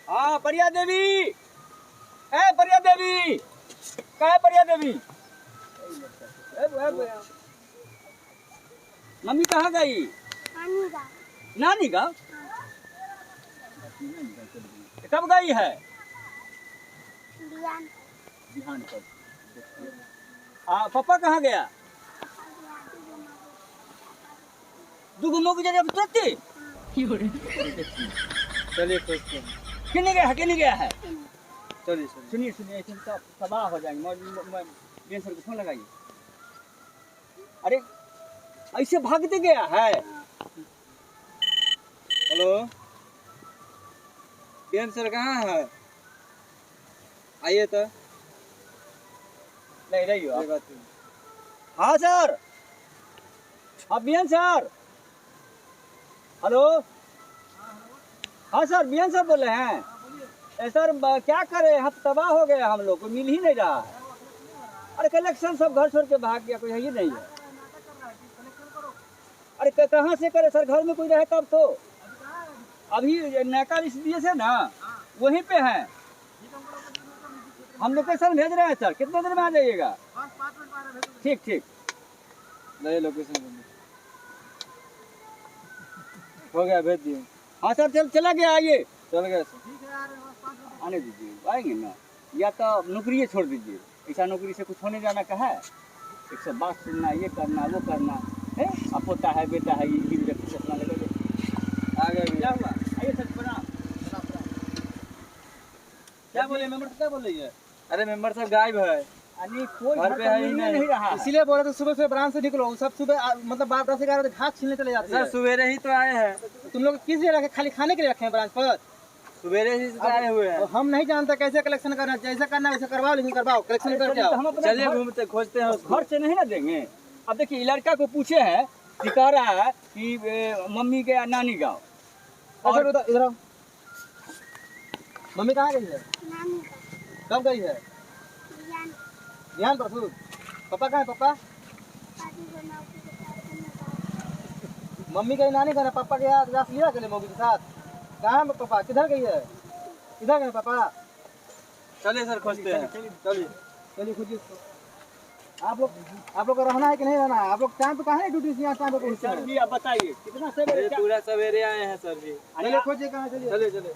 हाँ परिया देवी, ए परिया देवी, कहाँ है परिया देवी? मम्मी कहाँ गई? नानी गाँव। कब गई है? बिहान पर। हाँ पापा कहाँ गया? दुगुमो की जगह तुरंत चलिए खोजते हैं। किन्हीं गया है, किन्हीं गया है? चलिए सुनिए सुनिए, सब तबाह हो जाएंगे। मैं सर को फोन लगाइए। अरे ऐसे भागते गया है। हेलो बीएम सर कहाँ है? आइए तो। नहीं रही हो? हाँ सर, हाँ बीएम सर। हेलो हाँ सर बीएम सर बोल रहे हैं। सर क्या करें, हम तबाह हो गए, हम लोग को मिल ही नहीं रहा है। अरे कलेक्शन सब घर छोड़ के भाग गया, कोई है ही नहीं है। अरे कहाँ से करे सर, घर में कोई रहे तब तो। अभी नैका लिस्ट दिए से ना, वहीं पे हैं। हम लोकेशन भेज रहे हैं सर, कितने देर में आ जाइएगा? ठीक ठीक, लोकेशन हो गया, भेज दिए। हाँ सर चला गया, आइए। चल गया सर, आने दीजिए, आएंगे ना। या तो नौकरी छोड़ दीजिए, ऐसा नौकरी से कुछ होने जाना का है। 100 बात सुनना, ये करना वो करना है। अब पोता है बेटा है, ये चश्मा लगा आ गया। क्या हुआ? आइए सर प्रणाम। क्या बोले मेंबर साहब, क्या बोल रही है? अरे मेंबर साहब गायब है, कोई घर पे है ही नहीं रहा। इसीलिए बोला तो सुबह से ब्रांच से निकलो। सब सुबह मतलब 10-11 बजे घास छीलने चले जाते हैं। सर सवेरे ही तो आए हैं। तुम लोग किस लिए रखे, खाली खाने के लिए रखे हैं ब्रांच पर? सवेरे ही आए हुए हैं। हम नहीं जानते कैसे कलेक्शन करना, जैसा करना वैसे करवाओ, लेकिन करवाओ कलेक्शन करके आओ। चलिए घूमते खोजते हैं, घर से नहीं ना देंगे। अब देखिए लड़का को पूछे हैं, दिखा रहा है कि मम्मी के नानी गाँव। और इधर आओ, मम्मी कहाँ गई है? कब गई है? ध्यान परसों। पापा कहाँ है? पापा मम्मी कहीं नानी घर है, पापा के यहाँ रास लिया के लिए मम्मी के साथ। कहाँ है पापा, किधर गई है? किधर गए पापा? चलिए सर खोजते हैं। चलिए चलिए खोजिए। आप लोग को रहना है कि नहीं रहना है? आप लोग टाइम पे कहाँ है ड्यूटी से? यहाँ टाइम पे पहुँचते हैं। जी आप बताइए कितना सवेरे? पूरा सवेरे आए हैं सर जी। चलिए खोजिए कहाँ, चलिए चलिए चलिए।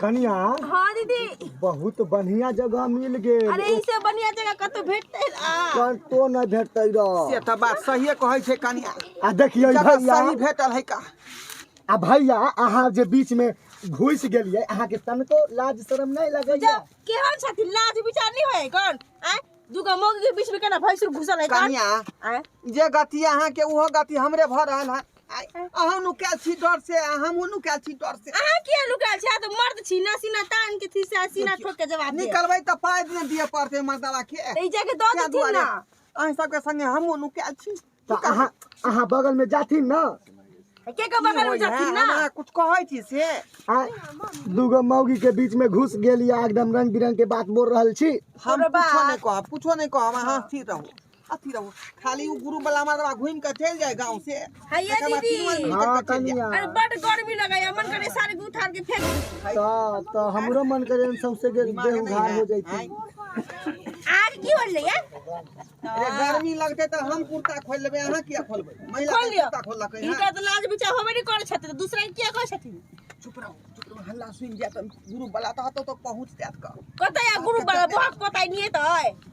कनिया हाँ दीदी, बहुत बढ़िया जगह मिल गए। अरे इसे बढ़िया जगह कतो भेटते तो न भेटते से तो बात सही कहे छे कनिया। आ देखिए जगह भैया, सही भेटल है का। आ भैया अहाँ जे बीच में घुस गेलिए, अहाँ के तनको लाज शरम नहीं लगैया? केहन छथि, लाज विचार नहीं होय कोन? आ दुगो मोग के बीच में केना भैंसुर घुसल है कोन? कनिया जे गति अहाँ के उहो गति हमरे भ रहल है। अहाँ नु क्या छी डर से, हम नु क्या छी डर से। अहाँ के लुकाल छ? तो मर्द छी ना, सीना तान के थी से सीना ठोक के जवाब दे। निकलबै त पाइ न दिए पड़ते मर्दवा के। ई जगह दो देथिन ना। अहाँ सब के संगे हम नु क्या छी। तो अहाँ बगल में जाथिन ना, के बगल में जाथिन ना। हमरा कुछ कहै छी से। दूगो मौगी के बीच में घुस गेलिए, एकदम रंग बिरंग के बात बोल रहल छी। हम कुछो नहीं कहब, अहाँ स्थिर रहू अथी रहू। खाली उ गुरु वाला मर्दवा घूम के चल जाए गांव से। हैया दीदी, हां कनिया, अरे बड़ गर्मी लगाया, मन करे सारे उठार के फेंक। तो हमरो मन करे सबसे देह उघार हो जाई। आग की होल है? अरे गर्मी लगते तो हम कुर्ता खोल लेबे, अहाँ किया खोलबे? महिला खोल लियो। कुर्ता खोललकै है। इनका तो लाज विचार होबे नहीं करे छथि, दूसरा के क्या कह छथि? चुप रहो हल्ला सुन जात। गुरु वाला तो पहुंच जात का। कतै या गुरु बड़ा बहुत पताई नहीं त है।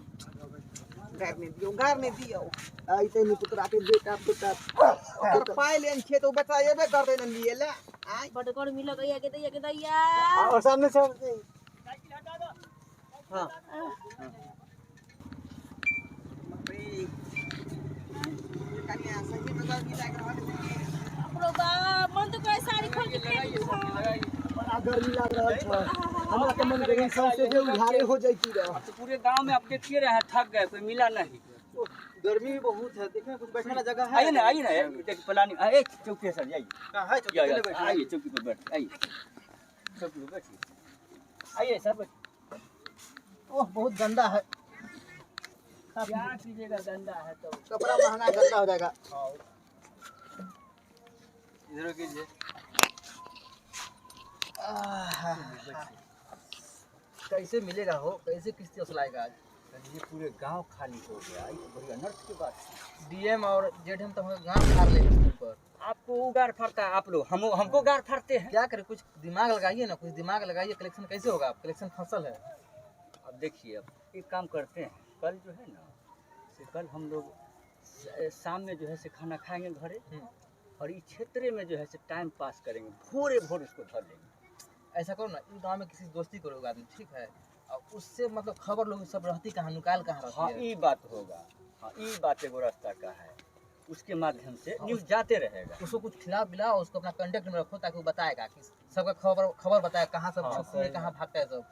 गार ने दियो ऐसे नहीं पुत्रा के बेटा पुता और पाए लेन छे तो बच्चा एबे कर देन लिए ले। आई बड़ गर्मी लगैया के दैया। और सामने से साइकिल हटा दो। हां कनिया सही में गर्मी लाग रहल है। अपरो बा मन तो कहे साड़ी खोल के फेंक दू। बड़ा गर्मी लग रहा है। हमरा के मन करे सबसे देह उघारे हो जाती रहा। अब तो पूरे गांव में आप देखिए रहे हैं, थक गए, कोई मिला नहीं। गर्मी भी बहुत है, देखने कुछ बैठने का जगह है। आइए ना देख प्लानिंग। अरे चौकी है सर, जाइए। कहां है चौकी पे बैठे? आइए चौकी पे बैठ, आइए चौकी पे बैठिए। आइए सर बैठ। ओह बहुत गंदा है। क्या कीजिएगा, गंदा है तो। कपड़ा महंगा गंदा हो जाएगा। इधर कीजिए। कैसे मिलेगा हो, कैसे किस्ती वसलाएगा आज? ये पूरे गांव खाली हो गया, ये तो बड़ी अनर्थ की बात है। डीएम और जेडीएम तो हमारे गांव फाड़ लेंगे तुम पर। आपको वो गार फाड़ता है, आप लोग हमको गार फाड़ते हैं। क्या करें, कुछ दिमाग लगाइए ना, कुछ दिमाग लगाइए। कलेक्शन कैसे होगा? कलेक्शन फसल है। अब देखिए, अब एक काम करते हैं, कल जो है ना, कल हम लोग शाम में जो है से खाना खाएंगे घरे, और इस क्षेत्र में जो है से टाइम पास करेंगे, भोरे भोर इसको धर लेंगे। ऐसा करो ना, इस गांव में किसी से दोस्ती करो आदमी, ठीक है, और उससे मतलब खबर लोग सब रहती कहाँ, निकाल कहाँ रहती हाँ, है। ये बात होगा। हाँ, ये बात एगो रास्ता का है, उसके माध्यम से न्यूज़ जाते रहेगा। उसको कुछ खिला पिलाओ, उसको अपना कांटेक्ट में रखो, ताकि वो बताएगा कि सबका खबर बताए कहाँ सब हाँ, छुट्टी में कहाँ भागता है सब।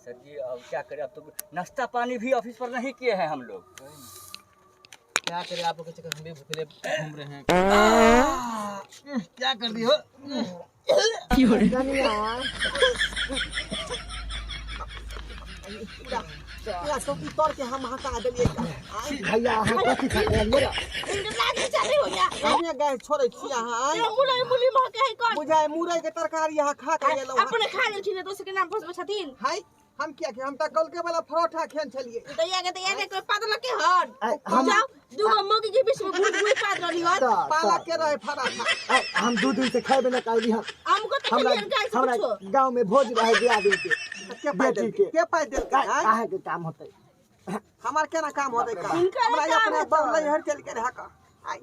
सर जी, अब क्या करें, अब तो नाश्ता पानी भी ऑफिस पर नहीं किए हैं हम लोग। क्या करें, आप लोग के चक्कर हम भी भूखे घूम रहे हैं। क्या कर दी हो? पूरा चौकी तोड़ के हम हटा देलिए। भैया अहाँ कथी खाते हैं मेरा? इनके लाज नहीं चाहे हो गया। हमने गैस छोड़े छी अहाँ। ये मुरई मुली महके है कौन? बुझाए मुरई के तरकारी यहाँ खा के गेलो। अपने खा लेल छी दोस्त के नाम फस छथिन। हाय हम क्या कि हम त कल के वाला परोठा खेन छलिए। दैया के दैया कोई पादल के हन। हम जाओ दूगो मोगी के बीच में घुस पाद रही हन। पाला के रहे पराठा। हम 2 दिन से खाइबे न काली हम। हमको तो हमरा खियन का हमरा पूछो। गांव में भोज रहे दिया दिन के बेटी के। के पाई दे काहे के काम होतै? हमार केना काम होतै का? हमरा अपने बौलै हर चल के रहा का। आई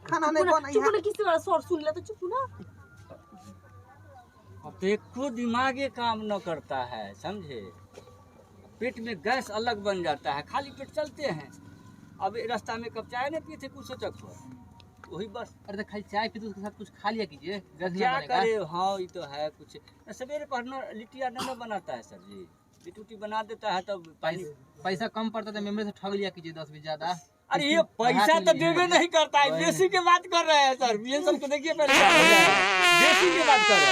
खाना नहीं बनई है। चुप ना, किसी वाला स्वर सुन ले तो चुप ना। अब देखो, दिमागे काम न करता है, समझे। पेट में गैस अलग बन जाता है, खाली पेट चलते हैं। अब रास्ता में कब चाय नहीं पिए थे कुछ सोचक पर, वही बस। अरे तो खाली चाय पीते उसके साथ कुछ खा लिया कीजिए, क्या करे। हाँ, ये तो है कुछ। सवेरे पढ़ना लिट्टी आटा न बनाता है सर जी, लिट्टी उट्टी बना देता है, तब पैसा कम पड़ता तो मेमोरी से ठग लिया कीजिए 10-20 ज्यादा। अरे ये पैसा तो देवे नहीं करता है, देसी की बात कर रहे हैं सर। ये सब तो देखिए पहले देसी की बात कर रहे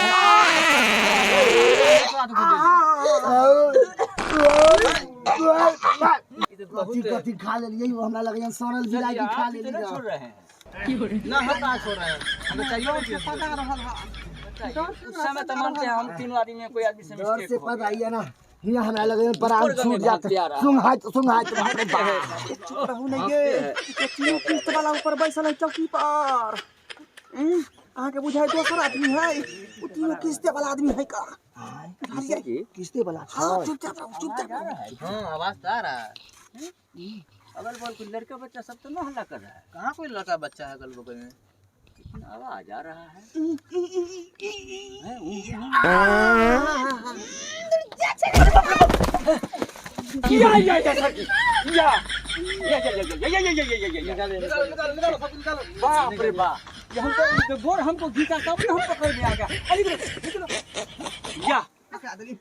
कथी कथी खा लेलिए हमरा लगे सड़ल बिलाई की खा लेलिए। छोड़ रहे हैं ना हम कहाँ छोड़ रहे हैं, हमें चाहिए नहीं पता रहल हा। उस समय तो मानते हैं हम तीनों आदमी में कोई आदमी से डर से मिस्टेक हो पता आइए ना, हिया हमरा लगे पराग छूट जात। सुंघाइत बाप रे बाप। रहू नहीं गे, ये तीनों किस्त वाला ऊपर बैसल है चौकी पर। अहाँ के बुझाई दोसर आदमी है, वो तीनों किस्ते वाला आदमी है का? किस्ते वाला हां, चुपचाप रहो, चुपचाप रहो। हाँ, आवाज तो आ रहा है। अगल बगल कोई लड़का बच्चा सब तो न हल्ला कर रहा है, कहाँ कोई लड़का बच्चा है अगल बगल में? लेकिन आवाज आ रहा है। बाप रे बाप, ये हमको गोर हमको घीचा तब न हम पकड़ में आ गया। अरे निकलो या समझे।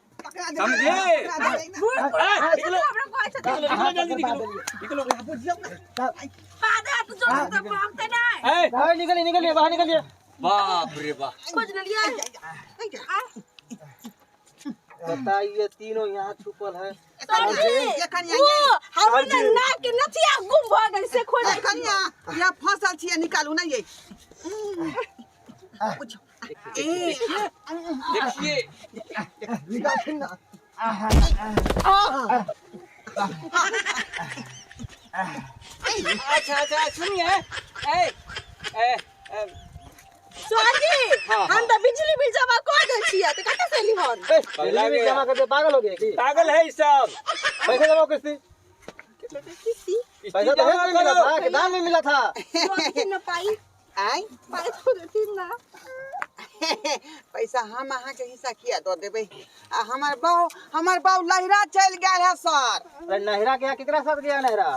निकलो हमरा को अच्छा निकलो जल्दी निकलो निकलो। पादे हाथ जोड़ के भागते ना। ए बाहर निकलिए बाहर निकलिए। बाप रे बाप, खोज न लिया। बताइए तीनों यहाँ छुपल है। वो हमने ना के नथिया गुम भ गई से खोज कनिया या फसल छिए, निकालू ना ये। देखिए निकाल ना। अच्छा सुनिए। ए ए स्वाजी हम तो बिजली बिल जमा कर दे छिए त कते से लिहन? बिजली बिल जमा करते पागल हो गए की? पागल है ये सब। पैसा जमा किस्ती पैसा तो है मिला था कि दाम में मिला था? स्वाजी न पाई आई पाई तो देती ना। पैसा हम अहाँ के हिस्सा किया दो देबे। हमार बाऊ लहिरा चल गया है सर। अरे नहरा के यहाँ कितना साथ गया नहरा?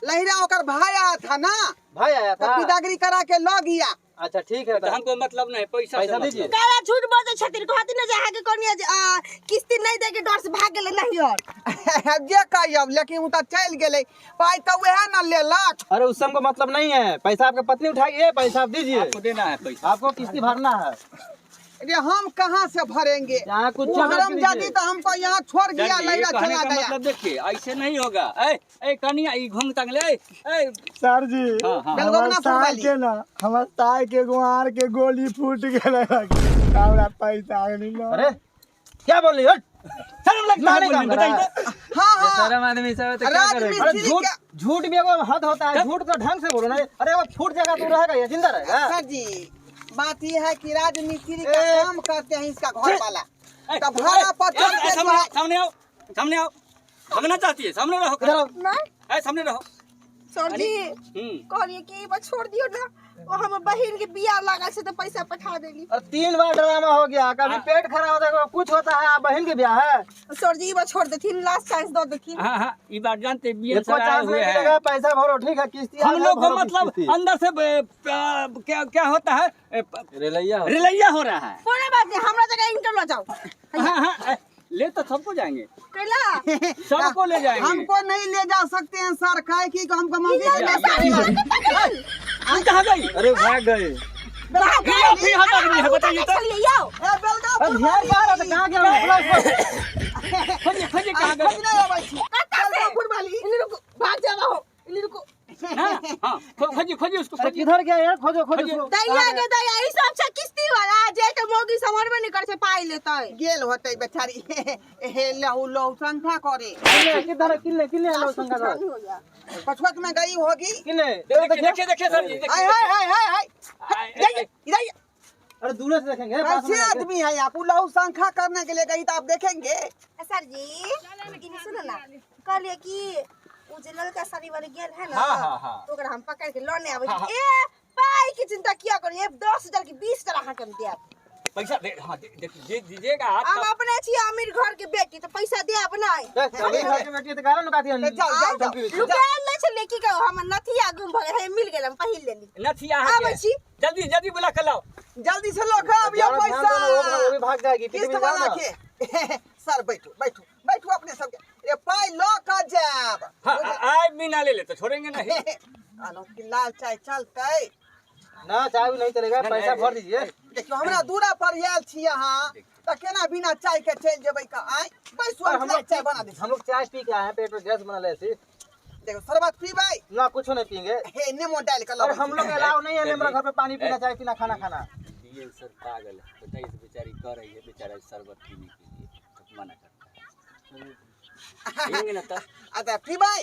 लहिरा ओकर भाई आया था ना, भाई आया तो था। पिदागरी करा के लो गया। अच्छा ठीक है, तो हमको मतलब नहीं, पैसा से दीजिए। मतलब। काला झूठ बोले छथिन, कहती न जहाँ के कोनिया किस्ती नहीं दे के डर से भाग गेले नहीं और जे कहियब, लेकिन उ त चल गेले, पाई तो वह न लेलक। अरे उस सब को मतलब नहीं है, पैसा आपके पत्नी उठाइए, पैसा आप दीजिए। आपको देना है पैसा। आपको किस्ती भरना है। अरे हम कहाँ से भरेंगे? यहाँ कुछ वो हरामजादी तो हमको यहाँ छोड़ गया, चलिए, लैला कहने चला का गया। मतलब देखिए ऐसे नहीं होगा। ए कनिया ई घूम तंगले ए सर जी हाँ, हाँ। बेलगोना फुलवाली। हमर ताय के गुआर के गोली फूट गेलै हमरा पैसा नहीं लो। अरे क्या बोल रही हो? शर्म लगता है बोलने में, बताइए तो। हाँ हाँ शर्म आदमी सब तो क्या करेगा? अरे झूठ झूठ भी एगो हद होता है, झूठ तो ढंग से बोलो ना। अरे वो फूट जाएगा तो रहेगा या जिंदा रहेगा? सर जी बात ये है कि राजमिस्त्री का काम करते हैं इसका घर वाला, तब भाड़ा पर चढ़ के जो है- सामने आओ, सामने आओ। भागना चाहती है, सामने रहो। इधर आओ। नहीं सामने रहो। सर जी कहलिए कि बस छोड़ दियो ना, वो हम बहन के बियाह लगा से तो पैसा पठा देली। और 3 बार ड्रामा हो गया, कभी पेट खराब होता है, कुछ होता है, आप बहन के ब्याह है। सर जी बस छोड़ देथिन, लास्ट चांस दो देथिन। हाँ ये बात जानते बीएन इसको सर आए चांस हुए नहीं हैं। मिलेगा, पैसा भरो, ठीक है, किस्ती हम लोग को मतलब अंदर से क्या क्या होता है, रिलैया हो रहा है। कोई बात नहीं, हमरा जगह इंटर लो जाओ। हाँ ले तो सबको जाएंगे, कैला सबको ले जाएंगे। हमको नहीं ले जा सकते हैं सर, काहे की हमको मौके कहाँ गई? अरे भाग गए। फिर हटा रही है, बताइए तो। चलिए आओ। अब ध्यान कहाँ रहा था, कहाँ गया? खोजिए कहाँ गए? भाग जावा हो, इन्हीं रुको। हाँ खोजिए उसको, अरे खोजिए। किधर गया यार? खोजो खोजो उसको। दैया के दैया ई सब से किस्ती वाला जे के मोगी समझ में नहीं कर से पाई लेतै। गेल होते बेचारी हे लहू लहू संख्या करे किधर किन्ने लो संगा दो। हो गया। पछुत में गई होगी। किन्ने? देखिए सर जी, हाय हाय हाय हाय हाय देखिए। इधर अरे दूर से देखेंगे, पास में कैसे आके। आदमी है आप लहू संख्या करने के लिए गई तो आप देखेंगे। सर जी इन सुनो ना, कहलिए कि उ जे लड़का साड़ी वाले गेल है ना, हाँ। तो ओकरा हम पकड़ के लौने आबै हाँ, छी। ए पाई की चिंता किया करिए, 10,000 की 20,000 हां हम देब। पैसा दे दीजिएगा। हम अपने छी अमीर घर के बेटी, तो पैसा देब नहीं। अभी घर के बेटी तो गाना नुकाती है। जाओ लुकायल ले छले की कहू, हम नथिया गुम भ गए, मिल गेल, हम पहिल लेली। नथिया आबै छी। जल्दी बुला कर लाओ। जल्दी से लो अब ये पैसा वो भी भाग जाएगी, पीछे किस्त पीछे जाओ वाला ना। के सर बैठो अपने सब ये पाई लो का जाब। हाँ आज बिना ले तो छोड़ेंगे नहीं। आनो की लाल चाय चलते ना चाय भी नहीं चलेगा, पैसा भर दीजिए। देखियो हमरा दूरा पर आयल छी यहाँ त केना बिना चाय के चल जेबै का आय बैसो और हम चाय बना दे। हम लोग चाय पी के आए हैं, पेट में गैस बना ले ऐसे। देखो शरबत पीबै ना कुछ नहीं पियेंगे। हे नेमो डाल के और लो। हम लोग अलाउ नहीं है मेरे घर पे पानी पीना, चाय पीना, खाना खाना। ये सर पागल है, बताइए तो बेचारी कर रही है, बेचारा शरबत पीने के लिए तो मना करता है। पिएंगे ना तो अच्छा पीबै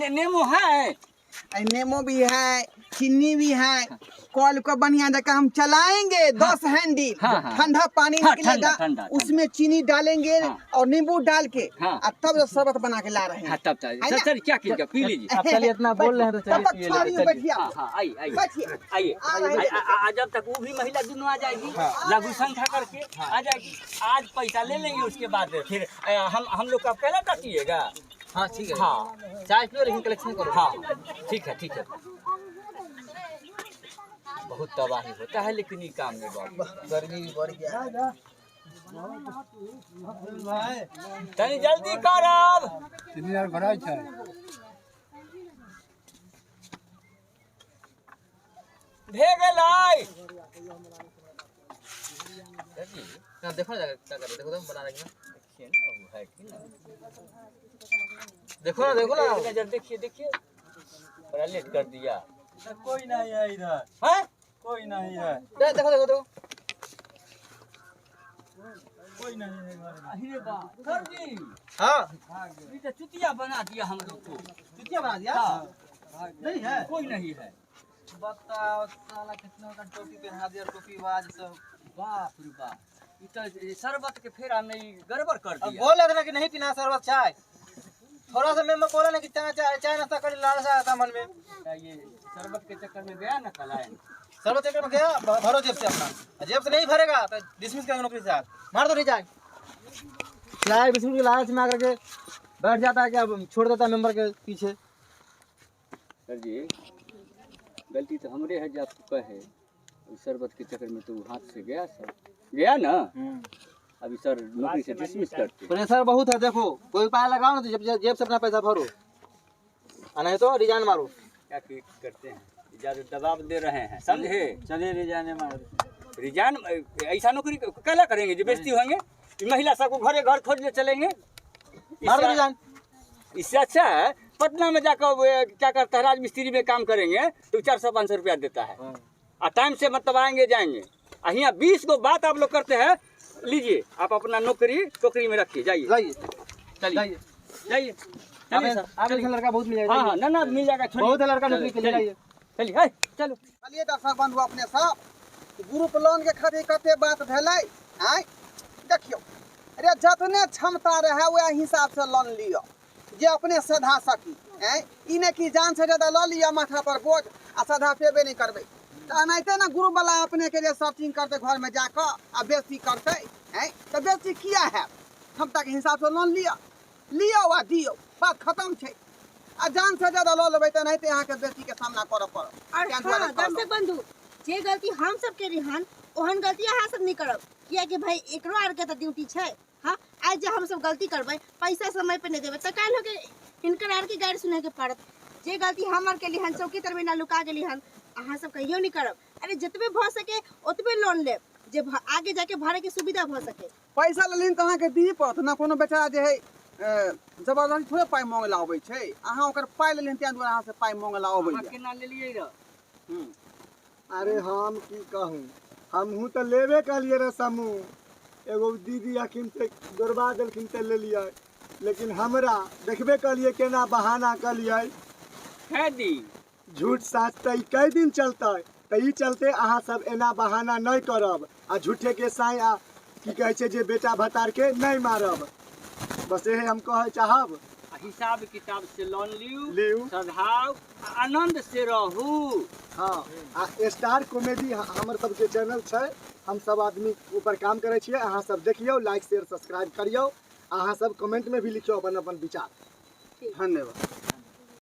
नेमो है, नेमो भी है, चीनी भी है, कॉल को बढ़िया जगह हम चलाएंगे 10 हैंडल। हाँ। ठंडा पानी हाँ, निकलेगा, ठंडा। उसमें चीनी डालेंगे और नींबू डाल के हाँ। और तब शरबत बना के ला रहे हैं। हाँ तब सर क्या कीजिएगा, पी लीजिए। आप चलिए, इतना बोल रहे हैं तो तब तक चलिए छोड़िए, बैठिए आप। हाँ आइए बैठिए। आइए जब तक वो भी महिला दोनों आ जाएगी, लघु संख्या करके आ जाएगी। आज पैसा ले लेंगे, उसके बाद फिर हम लोग का पहला काटिएगा। हाँ ठीक है। हाँ चाय पियो लेकिन कलेक्शन करो। हाँ ठीक है। बहुत तबाही होता है लेकिन ये काम में बाबू गर्मी भी बढ़ गया। तनी जल्दी करब। भे गेलै। देखो ना क्या कर रहे, देखो तो बना रहे हैं। देखिए ना वो है कि ना, देखो ना। नजर देखिए बड़ा लेट कर दिया। कोई नहीं है इधर, हैं? कोई नहीं है, देखो। कोई नहीं है घर में। अरे बा सर जी, हाँ ये तो चुतिया बना दिया हम लोग को। चुतिया बना दिया। नहीं है, कोई नहीं है। बताओ साला कितना का टोपी पहना दिया, टोपी बाज सब। बाप रे बाप, ये तो शरबत के फेरा में ही गड़बड़ कर अब दिया। बोल रहे थे ना कि नहीं पीना शरबत चाय, थोड़ा सा मैं बोला ना कि चाय नाश्ता कर लालसा आता मन में। क्या ये शरबत के चक्कर में गया ना कल आए। शरबत चक्कर में गया, भरो जेब से अपना, जेब से नहीं भरेगा तो डिसमिस करेंगे नौकरी से, मार दो नहीं जाए। चाय बिस्कुट की लालच में आकर के बैठ जाता है, क्या छोड़ देता है मेंबर के पीछे। सर जी गलती तो हमरे है, जो आपको कहे उस शरबत के चक्कर में तो हाथ से गया ना। अभी सर नौकरी से डिसमिस करते। प्रेशर बहुत है, देखो कोई उपाय लगाओ ना, तो जेब से अपना पैसा भरो, और नहीं तो रिजाइन मारो। क्या करते हैं, ज्यादा दबाव दे रहे हैं, समझे। चलिए ले जाने मार। रिजाइन ऐसा नौकरी कैला करेंगे जो बेइज्जती होंगे? महिला सबको घरे घर खोज ले चलेंगे। मार दो रिजाइन। इससे अच्छा है पटना में जाकर वो क्या करता है, राजमिस्त्री में काम करेंगे तो 400-500 रुपया देता है और टाइम से मतलब आएंगे जाएंगे। यहाँ 20 को बात आप लोग करते हैं। लीजिए आप अपना नौकरी टोकरी में रखिए, जाइए जाइए चलिए जाइए। जाइए चलिए सर। आप ऐसा लड़का बहुत मिल जाएगा। हाँ हाँ ना ना मिल जाएगा, छोड़िए। बहुत है लड़का नौकरी के लिए, जाइए। चलिए हाय चलो। चलिए दर्शक बंधु अपने सब ग्रुप लोन के खातिर कते बात भेलै आय देखियो। अरे जतने क्षमता रहे वह हिसाब से लोन लियो जे अपने सधा सकी। ई नहीं कि जान से ज्यादा लऽ लिया माथा पर बोझ आ सधा पेबे नहीं करबै तो एनाहिते ना ग्रुप वाला अपने के लिए सर्चिंग करते घर में जाकर आ बेइज्जती करते तो बेइज्जती किया है। क्षमता के हिसाब से लोन लियो आ दियो, बात खत्म छै। आ जान से ज्यादा लऽ लेबै तो एनाहिते अहाँके बेइज्जती के सामना करऽ पड़त। और हाँ दर्शक बंधु जे गलती हम सब के रिहान ओहन गलती अहाँ सब नहीं करब, किया कि भाई एकरो आर के तो ड्यूटी छै। हाँ आज जे हम सब गलती करबै पैसा समय पे नहीं देबै तो काल्हि होके हिनकर आर के गाड़ी सुने के पड़त। जे गलती हम आर के लिहन चौकी तर में ना लुका के लिहन अहाँ सब कहियो नहीं करब। अरे जितबे भ सके ओतबे लोन लेब जे आगे जाके भरे के सुविधा भ सके। पैसा लेलिन तो अहाँके दिए पड़त ना। कोनो बेचारा जे है जबरदस्ती थोड़े पाइ मांगे ला अबै छै। अहाँ ओकर पाइ लेलिन तें दुआरे अहाँ से पाइ मांगे ला अबै छै। केना लेलिए रे? अरे हम की कहूँ, हमहूँ तो लेबे कलिए रे समूह। एगो दीदी अखिन से दौड़बा देलखिन तो ले लिये, लेकिन हमरा देखबे कलिए केना बहाना कलिए। है दी झूठ साच तो कई दिन चलते तो ई चलते अहाँ सब एना बहाना नहीं करब आ झूठे के साई आ की कहे छै जे बेटा भतार के नहीं मारब। बस यही हम कहे चाहब। हिसाब किताब से लोन लियू। लियो, सधाउ, आनंद से रहू। हाँ आ स्टार कॉमेडी हमर सबके चैनल छै, हम सब आदमी ऊपर काम करे छियै। अहाँ सब देखियो, लाइक शेयर सब्सक्राइब करियो। अहाँ सब कमेंट में भी लिखियो अपन अपन विचार। धन्यवाद।